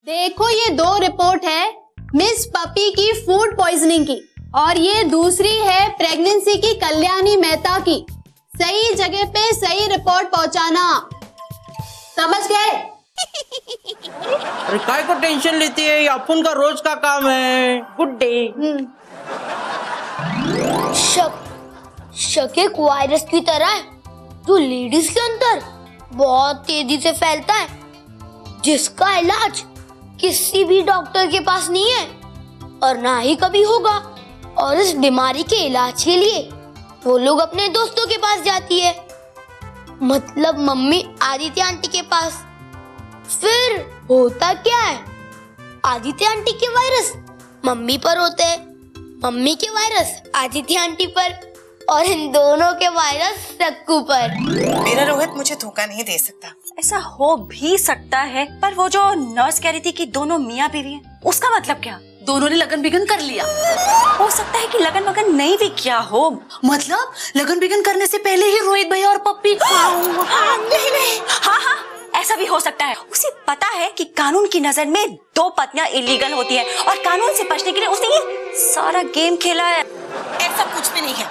देखो ये 2 रिपोर्ट है मिस पपी की फूड पॉइजनिंग की और ये दूसरी है प्रेगनेंसी की कल्याणी मेहता की। सही जगह पे सही रिपोर्ट पहुंचाना, समझ गए? अरे काय को टेंशन लेती है, अपन का रोज का काम है। Good day. शक एक वायरस की तरह है जो लेडीज के अंदर बहुत तेजी से फैलता है, जिसका इलाज किसी भी डॉक्टर के पास नहीं है और ना ही कभी होगा। और इस बीमारी के इलाज के लिए वो लोग अपने दोस्तों के पास जाती है, मतलब मम्मी आदित्य आंटी के पास। फिर होता क्या है, आदित्य आंटी के वायरस मम्मी पर होते हैं, मम्मी के वायरस आदित्य आंटी पर और इन दोनों के वायरस सक्कू पर। मेरा रोहित मुझे धोखा नहीं दे सकता। ऐसा हो भी सकता है, पर वो जो नर्स कह रही थी कि दोनों मियाँ बीवी हैं, उसका मतलब क्या? दोनों ने लगन बिगन कर लिया। हो सकता है कि लगन वगन नहीं भी किया हो। मतलब लगन बिगन करने से पहले ही रोहित भैया और पप्पी। नहीं। हाँ, ऐसा भी हो सकता है। उसे पता है कि कानून की नजर में 2 पत्नियां इलीगल होती है और कानून से बचने के लिए उसने ये सारा गेम खेला है। ऐसा कुछ भी नहीं है,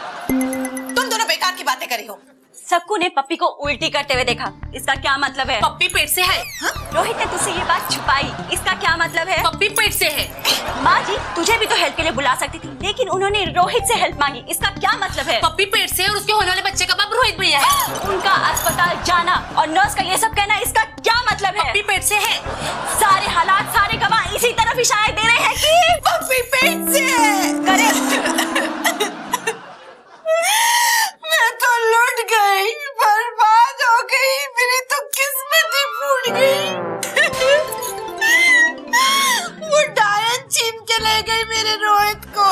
तुम दोनों बेकार की बातें करी हो। सक्कू ने पप्पी को उल्टी करते हुए देखा, इसका क्या मतलब है? पप्पी पेट से है। रोहित ने तुझसे ये बात छुपाई, इसका क्या मतलब है? पप्पी पेट से है। माँ जी तुझे भी तो हेल्प के लिए बुला सकती थी, लेकिन उन्होंने रोहित से हेल्प मांगी, इसका क्या मतलब है? पप्पी पेट से है और उसके होने वाले बच्चे का बाप रोहित भैया है। उनका अस्पताल जाना और नर्स का ये सब कहना, इसका क्या मतलब है? पप्पी पेट से है। सारे हालात, सारे गवाह इसी तरफ इशारा दे रहे हैं कि पप्पी पेट से है। करेक्ट। मैं तो लुट गई, बर्बाद हो गई, मेरी तो किस्मत ही फूट गई। वो डायन छीन के ले गई मेरे रोहित को।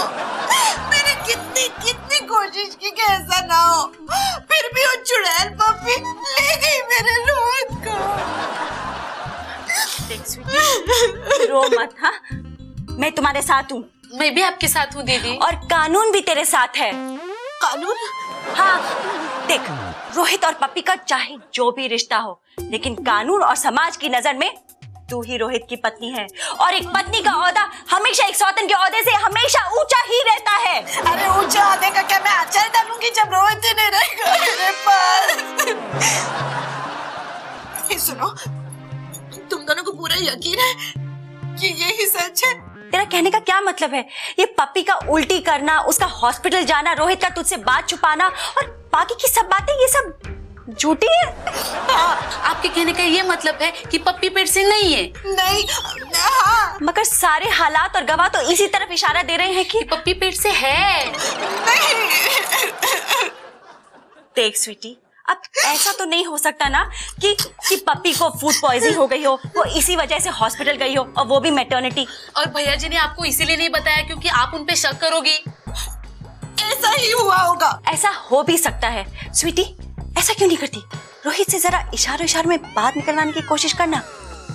मैंने कितनी कोशिश की कि ऐसा ना हो, फिर भी वो चुड़ैल पप्पी ले गई मेरे रोहित को। देख स्वीटी, रो मत। हाँ, मैं तुम्हारे साथ हूँ। मैं भी आपके साथ हूँ दीदी। और कानून भी तेरे साथ है। कानून? हाँ, देख रोहित और पप्पी का चाहे जो भी रिश्ता हो, लेकिन कानून और समाज की नजर में तू ही रोहित की पत्नी है और एक पत्नी का ओहदा हमेशा एक सौतन के ओहदे से हमेशा ऊंचा ही रहता है। अरे ऊंचा ओहदे का क्या मैं आचार डालूंगी जब रोहित ही नहीं रहेगा मेरे पास। ये सुनो, तुम दोनों को पूरा यकीन है कि यही सच है? तेरा कहने का क्या मतलब है? ये पप्पी का उल्टी करना, उसका हॉस्पिटल जाना, रोहित का तुझसे बात छुपाना और बाकी की सब बातें, ये सब झूठी है। आपके कहने का ये मतलब है कि पप्पी पेट से नहीं है? नहीं। हाँ। मगर सारे हालात और गवाह तो इसी तरफ इशारा दे रहे हैं कि पप्पी पेट से है। नहीं। देख स्वीटी, अब ऐसा तो नहीं हो सकता ना कि पप्पी को फूड पॉइजनिंग हो गई हो, वो इसी वजह से हॉस्पिटल गई हो, और वो भी मैटरनिटी। और भैया जी ने आपको इसीलिए नहीं बताया क्योंकि आप उन पे शक करोगी। ऐसा ही हुआ होगा। ऐसा हो भी सकता है। स्वीटी, ऐसा क्यों नहीं करती? रोहित से जरा इशारों में बात निकलवाने की कोशिश करना,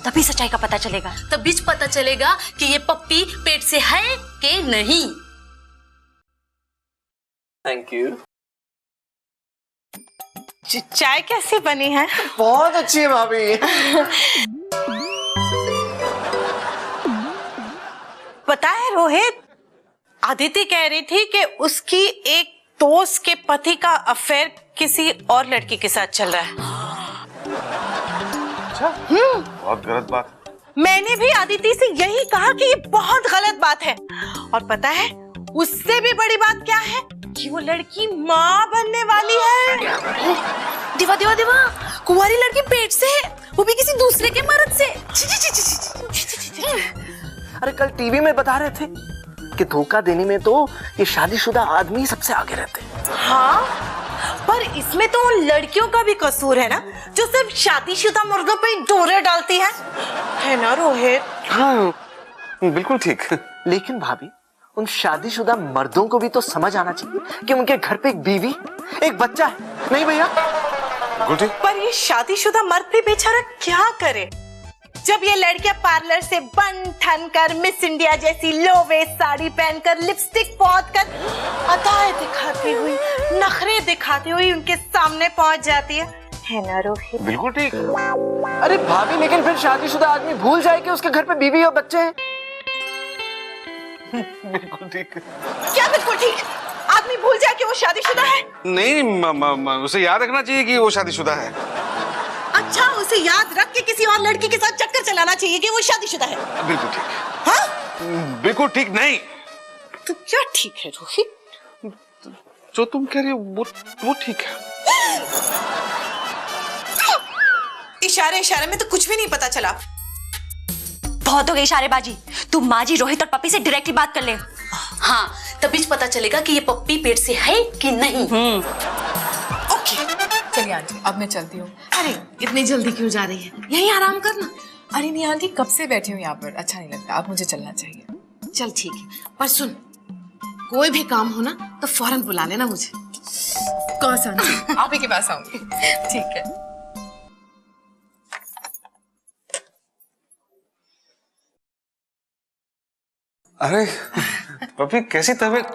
तभी सच्चाई का पता चलेगा। तभी पता चलेगा कि ये पप्पी पेट से है कि नहीं। Thank you. चाय कैसी बनी है? बहुत अच्छी है भाभी। पता है रोहित, आदिति कह रही थी कि उसकी एक दोस्त के पति का अफेयर किसी और लड़की के साथ चल रहा है। अच्छा? बहुत गलत बात। मैंने भी आदिति से यही कहा कि ये बहुत गलत बात है। और पता है उससे भी बड़ी बात क्या है कि वो लड़की माँ बनने वाली है। दिवा दिवा दिवा, कुंवारी लड़की पेट से है, वो भी किसी दूसरे के मर्द से। अरे कल टीवी में बता रहे थे कि धोखा देने में तो ये शादीशुदा आदमी सबसे आगे रहते हैं। हाँ, पर इसमें तो उन लड़कियों का भी कसूर है ना, जो सिर्फ शादीशुदा मर्दों पे डोरे डालती है ना रोहित? हाँ बिल्कुल ठीक। लेकिन भाभी, उन शादीशुदा मर्दों को भी तो समझ आना चाहिए कि उनके घर पे एक बीवी, एक बच्चा है। नहीं भैया? बिल्कुल ठीक। पर ये शादीशुदा मर्द भी बेचारा क्या करे जब ये लड़कियां पार्लर से बन ठन कर मिस इंडिया जैसी लो वेस्ट साड़ी पहनकर लिपस्टिक पोंछ कर अदाएं दिखाती हुई, नखरे दिखाती हुई उनके सामने पहुंच जाती है। है ना रोहित? बिल्कुल ठीक। अरे भाभी, लेकिन फिर शादीशुदा आदमी भूल जाए कि उसके घर पे बीवी और बच्चे हैं। बिल्कुल ठीक। क्या बिल्कुल ठीक? आदमी भूल जाए कि वो शादीशुदा है? नहीं, उसे याद रखना चाहिए कि वो शादीशुदा है। अच्छा, उसे याद रख के किसी और लड़की के साथ चक्कर चलाना चाहिए कि वो शादीशुदा है। बिल्कुल ठीक। हाँ? बिल्कुल ठीक नहीं। तो क्या ठीक है रोहित? जो तुम कह रही हो वो ठीक है। इशारे इशारे में तो कुछ भी नहीं पता चला। बहुत हो गई इशारेबाजी। तू माजी, रोहित और पप्पी से डायरेक्टली बात कर ले। हाँ, तभी पता चलेगा कि ये पप्पी पेट से है कि नहीं। ओके, चलिए आंटी, अब मैं चलती हूँ। अरे इतनी जल्दी क्यों जा रही है? यहीं आराम करना। अरे नहीं आंटी, कब से बैठी हूँ यहाँ पर, अच्छा नहीं लगता, अब मुझे चलना चाहिए। चल ठीक है, पर सुन, कोई भी काम हो ना तो फौरन बुला लेना मुझे। कौन सा? आप ही के पास आऊंगी। ठीक है। अरे पपी, कैसी तबीयत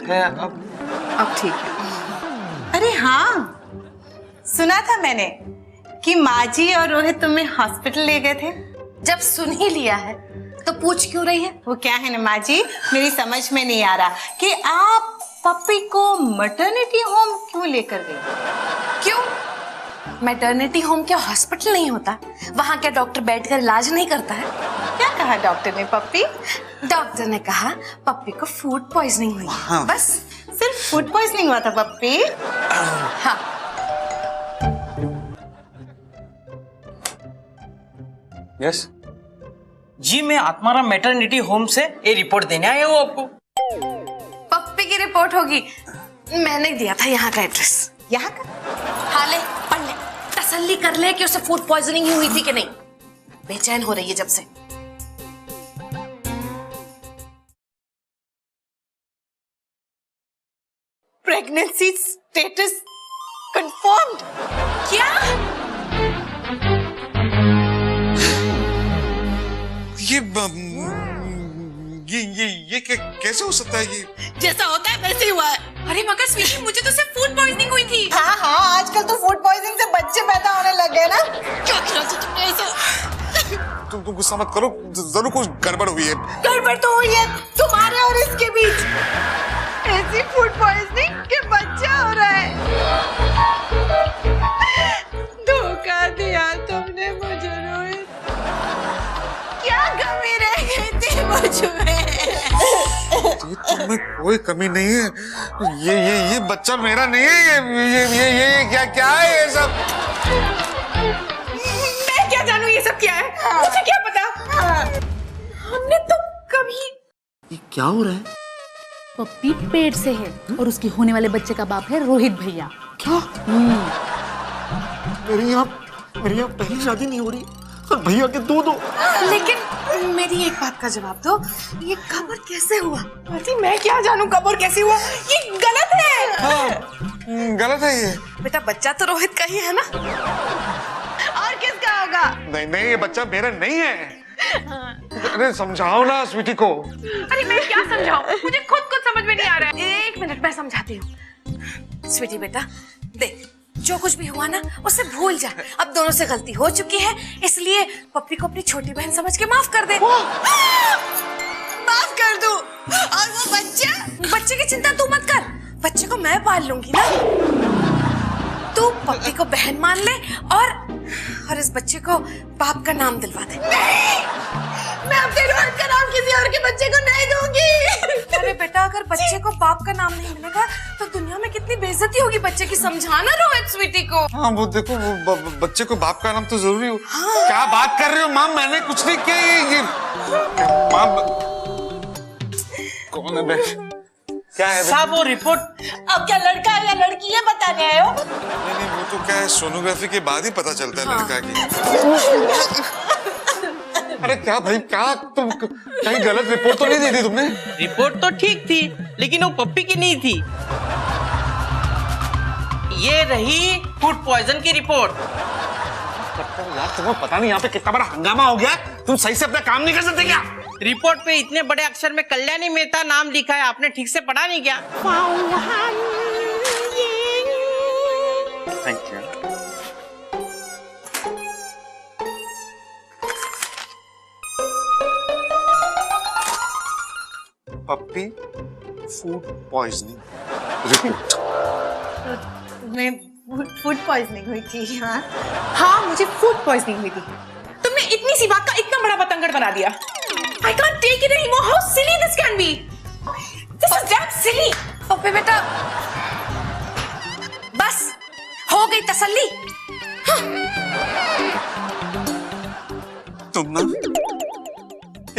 है अब ठीक है। अरे हाँ, सुना था मैंने कि माजी और रोहित तुम्हें हॉस्पिटल ले गए थे। जब सुन ही लिया है तो पूछ क्यों रही है? वो क्या है ना माजी, मेरी समझ में नहीं आ रहा कि आप पप्पी को मैटरनिटी होम क्यों लेकर गए? क्यों? मैटरनिटी होम क्या हॉस्पिटल नहीं होता? वहाँ क्या डॉक्टर बैठकर इलाज नहीं करता है? क्या कहा डॉक्टर ने पप्पी? डॉक्टर ने कहा पप्पी को फूड पॉइजनिंग हुई। हाँ। बस। सिर्फ फूड पॉइजनिंग हुआ था पप्पी? हाँ। यस। जी, मैं आत्माराम मैटरनिटी होम से ये रिपोर्ट देने आया हूँ आपको। पप्पी की रिपोर्ट होगी। मैंने दिया था यहाँ का एड्रेस। यहाँ का? हाँ, ले पढ़ ले, तसल्ली कर ले कि उसे फूड पॉइजनिंग ही हुई थी कि नहीं। बेचैन हो रही है जब से। Pregnancy status confirmed. क्या? ये कैसे हो सकता है? ये जैसा होता है वैसे ही हुआ है। अरे मगर स्वीटी, मुझे तो सिर्फ फूड पॉइजनिंग हुई थी। हाँ हाँ, आजकल तो फूड पॉइजनिंग से बच्चे पैदा होने लग गए ना। क्या खिला था तुमने ऐसा? तुम गुस्सा मत करो, जरूर कुछ गड़बड़ हुई है। गड़बड़ तो हुई है तुम्हारे और इसके बीच। ऐसी फूड पॉइजनिंग के बच्चा हो रहा है। धोखा दिया तुमने मुझे रोहित। क्या कमी रह गई थी मुझमें? तुम्हें कोई कमी नहीं है। ये बच्चा मेरा नहीं है। ये क्या है ये सब? मैं क्या जानूं ये सब क्या है? मुझे क्या पता? हमने तो कभी। ये क्या हो रहा है? पप्पी पेट से है और उसके होने वाले बच्चे का बाप है रोहित भैया। क्या? मेरी यहाँ पहली शादी नहीं हो रही और भैया के दो। लेकिन मेरी एक बात का जवाब दो, ये कब और कैसे हुआ? अरे मैं क्या जानूं कब और कैसे हुआ? ये गलत है। हाँ, गलत है ये। बेटा, बच्चा तो रोहित का ही है ना? और किसका होगा? नहीं, ये बच्चा मेरा नहीं है। अरे समझाओ ना स्वीटी को। अरे मैं क्या समझाऊं? मुझे खुद कुछ समझ में नहीं आ रहा है। एक मिनट, मैं समझाती हूँ। स्वीटी बेटा, देख, जो कुछ भी हुआ ना उसे भूल जा। अब दोनों से गलती हो चुकी है, इसलिए पप्पी को अपनी छोटी बहन समझ के माफ कर दे। माफ कर दूं? और वो बच्चे की चिंता तू मत कर, बच्चे को मैं पाल लूंगी ना। तू पप्पी को बहन मान ले और इस बच्चे को बाप का नाम दिलवा दे। नहीं, मैं अपने रोहित का नाम किसी और के बच्चे को नहीं दूंगी। अरे बेटा, अगर बच्चे को बाप का नाम नहीं मिलेगा तो दुनिया में कितनी बेइज्जती होगी बच्चे की। समझाना रोहित स्वीटी को। हाँ, वो देखो, वो बच्चे को बाप का नाम तो जरूरी हो। हाँ। क्या बात कर रही हो माम? मैंने कुछ नहीं किया। ये माम कौन है बे? क्या है साहब, वो रिपोर्ट। अब क्या लड़का है या लड़की है बताने आए हो? नहीं, वो तो क्या है, सोनोग्राफी के बाद ही पता चलता है लड़का की। अरे क्या भाई, क्या तुम कहीं गलत रिपोर्ट तो नहीं दी थी तुमने? रिपोर्ट तो ठीक थी, लेकिन वो पप्पी की नहीं थी। ये रही फूड पॉइजन की रिपोर्ट। यार, तुम्हें पता नहीं यहाँ पे कितना बड़ा हंगामा हो गया। तुम सही से अपना काम नहीं कर सकते क्या? रिपोर्ट पे इतने बड़े अक्षर में कल्याणी मेहता नाम लिखा है, आपने ठीक से पढ़ा नहीं क्या? Thank you. Puppy food poisoning report. मैं फूड पॉइजनिंग हुई थी। हाँ हाँ, मुझे फूड पॉइजनिंग हुई थी। तुमने इतनी सी बात का इतना बड़ा बतंगड़ बना दिया। I can't take it anymore. How silly this can be. This is damn silly. पप्पी बेटा, बस हो गई तसल्ली। तुम ना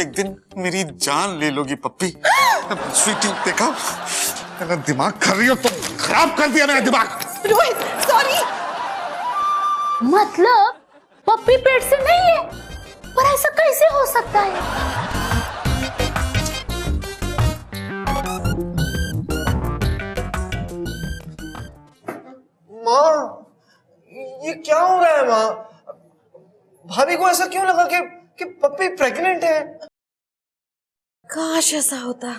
एक दिन मेरी जान ले लोगी पप्पी। स्वीटी देखा, मेरा दिमाग कर रही हो तो खराब कर दिया मेरा दिमाग। रोहित, सॉरी। मतलब पप्पी पेट से नहीं है, पर ऐसा कैसे हो सकता है? माँ, ये क्या हो रहा है माँ? भाभी को ऐसा क्यों लगा कि पप्पी प्रेग्नेंट है? काश ऐसा होता,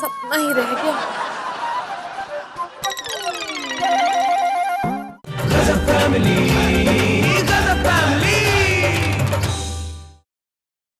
सपना ही रह गया। Family